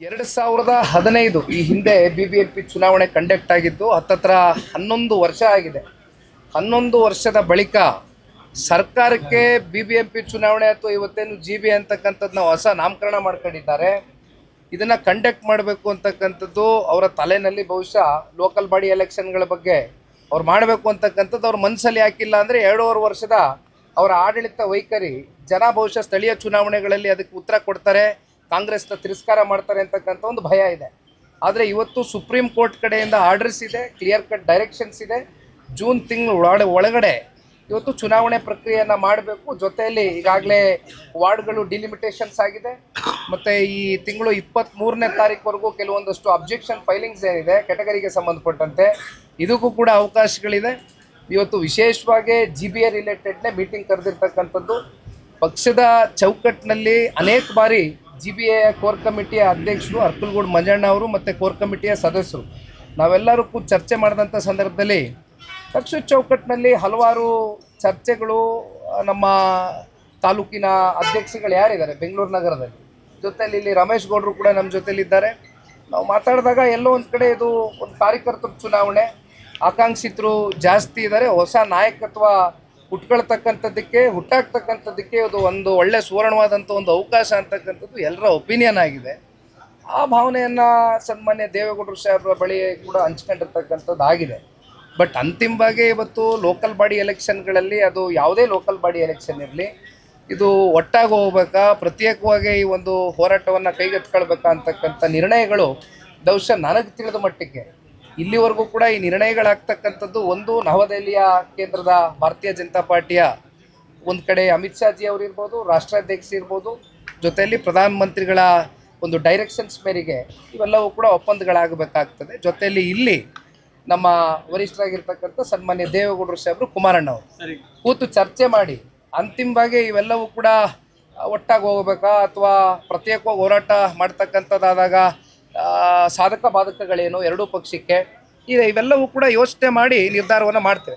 2015 ಈ ಹಿಂದೆ BBMP ಚುನಾವಣೆ ಕಂಡಕ್ಟ್ ಆಗಿದ್ದು ಹತ್ತತ್ರ 11 ವರ್ಷ ಆಗಿದೆ. 11 ವರ್ಷದ ಬಳಿಕ ಸರ್ಕಾರಕ್ಕೆ BBMP ಚುನಾವಣೆ ಅಥವಾ ಇವತ್ತೇನು GB ಅಂತಕ್ಕಂಥದ್ದನ್ನ ಹೊಸ ನಾಮಕರಣ ಮಾಡ್ಕೊಂಡಿದ್ದಾರೆ. ಇದನ್ನು ಕಂಡಕ್ಟ್ ಮಾಡಬೇಕು ಅಂತಕ್ಕಂಥದ್ದು ಅವರ ತಲೆಯಲ್ಲಿ ಬಹುಶಃ ಲೋಕಲ್ ಬಾಡಿ ಎಲೆಕ್ಷನ್ಗಳ ಬಗ್ಗೆ ಅವ್ರು ಮಾಡಬೇಕು ಅಂತಕ್ಕಂಥದ್ದು ಅವ್ರ ಮನಸ್ಸಲ್ಲಿ ಹಾಕಿಲ್ಲ ಅಂದರೆ 2.5 ವರ್ಷದ ಅವರ ಆಡಳಿತ ವೈಖರಿ ಜನ ಬಹುಶಃ ಸ್ಥಳೀಯ ಚುನಾವಣೆಗಳಲ್ಲಿ ಅದಕ್ಕೆ ಉತ್ತರ ಕೊಡ್ತಾರೆ, ಕಾಂಗ್ರೆಸ್ನ ತಿರಸ್ಕಾರ ಮಾಡ್ತಾರೆ ಅಂತಕ್ಕಂಥ ಒಂದು ಭಯ ಇದೆ. ಆದರೆ ಇವತ್ತು ಸುಪ್ರೀಂ ಕೋರ್ಟ್ ಕಡೆಯಿಂದ ಆರ್ಡರ್ಸ್ ಇದೆ, ಕ್ಲಿಯರ್ ಕಟ್ ಡೈರೆಕ್ಷನ್ಸ್ ಇದೆ. ಜೂನ್ ತಿಂಗಳು ಒಳಗಡೆ ಇವತ್ತು ಚುನಾವಣೆ ಪ್ರಕ್ರಿಯೆಯನ್ನು ಮಾಡಬೇಕು. ಜೊತೆಯಲ್ಲಿ ಈಗಾಗಲೇ ವಾರ್ಡ್ಗಳು ಡಿಲಿಮಿಟೇಷನ್ಸ್ ಆಗಿದೆ ಮತ್ತು ಈ ತಿಂಗಳು 23ನೇ ತಾರೀಕುವರೆಗೂ ಕೆಲವೊಂದಷ್ಟು ಅಬ್ಜೆಕ್ಷನ್ ಫೈಲಿಂಗ್ಸ್ ಏನಿದೆ ಕೆಟಗರಿಗೆ ಸಂಬಂಧಪಟ್ಟಂತೆ ಇದಕ್ಕೂ ಕೂಡ ಅವಕಾಶಗಳಿದೆ. ಇವತ್ತು ವಿಶೇಷವಾಗಿ GBA ರಿಲೇಟೆಡ್ನೇ ಮೀಟಿಂಗ್ ಕರೆದಿರ್ತಕ್ಕಂಥದ್ದು. ಪಕ್ಷದ ಚೌಕಟ್ಟಿನಲ್ಲಿ ಅನೇಕ ಬಾರಿ GBA ಕೋರ್ ಕಮಿಟಿಯ ಅಧ್ಯಕ್ಷರು ಅರ್ಕಲ್ಗೂಡು ಮಂಜಣ್ಣ ಅವರು ಮತ್ತು ಕೋರ್ ಕಮಿಟಿಯ ಸದಸ್ಯರು ನಾವೆಲ್ಲರೂ ಕೂಡ ಚರ್ಚೆ ಮಾಡಿದಂಥ ಸಂದರ್ಭದಲ್ಲಿ ಪಕ್ಷದ ಚೌಕಟ್ಟಿನಲ್ಲಿ ಹಲವಾರು ಚರ್ಚೆಗಳು ನಮ್ಮ ತಾಲೂಕಿನ ಅಧ್ಯಕ್ಷಗಳು ಯಾರಿದ್ದಾರೆ ಬೆಂಗಳೂರು ನಗರದಲ್ಲಿ, ಜೊತೆಯಲ್ಲಿ ಇಲ್ಲಿ ರಮೇಶ್ ಗೌಡರು ಕೂಡ ನಮ್ಮ ಜೊತೆಲಿದ್ದಾರೆ. ನಾವು ಮಾತಾಡಿದಾಗ ಎಲ್ಲೋ ಒಂದು ಕಡೆ ಇದು ಒಂದು ಕಾರ್ಯಕರ್ತರ ಚುನಾವಣೆ, ಆಕಾಂಕ್ಷಿತರು ಜಾಸ್ತಿ ಇದ್ದಾರೆ, ಹೊಸ ನಾಯಕತ್ವ ಹುಟ್ಟಾಗ್ತಕ್ಕಂಥದ್ದಕ್ಕೆ ಇದು ಒಂದು ಒಳ್ಳೆ ಸುವರ್ಣವಾದಂಥ ಒಂದು ಅವಕಾಶ ಅಂತಕ್ಕಂಥದ್ದು ಎಲ್ಲರ ಒಪಿನಿಯನ್ ಆಗಿದೆ. ಆ ಭಾವನೆಯನ್ನು ಸನ್ಮಾನ್ಯ ದೇವೇಗೌಡರು ಸಾಹೇಬ್ರ ಬಳಿ ಕೂಡ ಹಂಚ್ಕೊಂಡಿರ್ತಕ್ಕಂಥದ್ದು ಆಗಿದೆ. ಬಟ್ ಅಂತಿಮವಾಗಿ ಇವತ್ತು ಲೋಕಲ್ ಬಾಡಿ ಎಲೆಕ್ಷನ್ಗಳಲ್ಲಿ ಅದು ಯಾವುದೇ ಲೋಕಲ್ ಬಾಡಿ ಎಲೆಕ್ಷನ್ ಇರಲಿ, ಇದು ಒಟ್ಟಾಗಿ ಹೋಗ್ಬೇಕಾ, ಪ್ರತ್ಯೇಕವಾಗಿ ಈ ಒಂದು ಹೋರಾಟವನ್ನು ಕೈಗೆತ್ಕೊಳ್ಬೇಕಾ ಅಂತಕ್ಕಂಥ ನಿರ್ಣಯಗಳು ಬಹುಶಃ ನನಗೆ ತಿಳಿದ ಮಟ್ಟಿಗೆ ಇಲ್ಲಿವರೆಗೂ ಕೂಡ ಈ ನಿರ್ಣಯಗಳಾಗ್ತಕ್ಕಂಥದ್ದು ಒಂದು ನವದೆಹಲಿಯ ಕೇಂದ್ರದ ಭಾರತೀಯ ಜನತಾ ಪಾರ್ಟಿಯ ಒಂದು ಕಡೆ ಅಮಿತ್ ಶಾ ಜಿ ಅವರು ಇರ್ಬೋದು, ರಾಷ್ಟ್ರಾಧ್ಯಕ್ಷ ಇರ್ಬೋದು, ಜೊತೆಯಲ್ಲಿ ಪ್ರಧಾನಮಂತ್ರಿಗಳ ಒಂದು ಡೈರೆಕ್ಷನ್ಸ್ ಮೇರೆಗೆ ಇವೆಲ್ಲವೂ ಕೂಡ ಒಪ್ಪಂದಗಳಾಗಬೇಕಾಗ್ತದೆ. ಜೊತೆಯಲ್ಲಿ ಇಲ್ಲಿ ನಮ್ಮ ವರಿಷ್ಠರಾಗಿರ್ತಕ್ಕಂಥ ಸನ್ಮಾನ್ಯ ದೇವೇಗೌಡರು ಸಾಹೇಬರು ಕುಮಾರಣ್ಣ ಅವರು ಕೂತು ಚರ್ಚೆ ಮಾಡಿ ಅಂತಿಮವಾಗಿ ಇವೆಲ್ಲವೂ ಕೂಡ ಒಟ್ಟಾಗಿ ಹೋಗಬೇಕಾ ಅಥವಾ ಪ್ರತ್ಯೇಕವಾಗಿ ಹೋರಾಟ ಮಾಡ್ತಕ್ಕಂಥದ್ದಾದಾಗ ಸಾಧಕ ಬಾಧಕಗಳೇನು ಎರಡೂ ಪಕ್ಷಕ್ಕೆ ಇವೆಲ್ಲವೂ ಕೂಡ ಯೋಚನೆ ಮಾಡಿ ನಿರ್ಧಾರವನ್ನು ಮಾಡ್ತೇವೆ.